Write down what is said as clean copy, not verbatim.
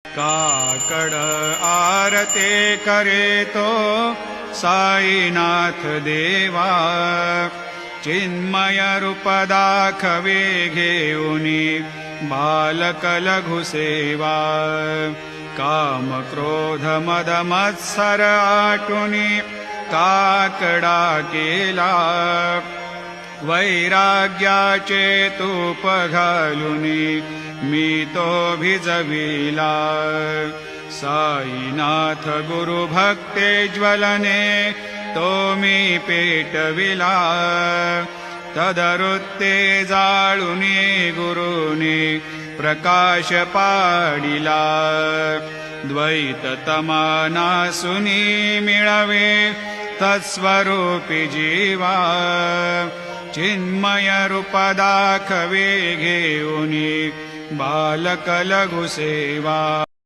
काकड आरते करे तो साईनाथ देवा, चिन्मय रूप दाखवे घेऊनी बालक लघु सेवा। काम क्रोध मद मत्सर आटुनी काकडा केला, वैराग्याचे तूप घालुनी मी तो भिजविला। साईनाथ गुरु भक्ते ज्वलने तो मी पेटविला, तदरुत्ते जाळुनी गुरुनी प्रकाश पाडिला। द्वैत तमानासुनी मिळवे तत्स्वरूपी जीवा, चिन्मय रूप दाखवे घेऊनी बालक लघु सेवा।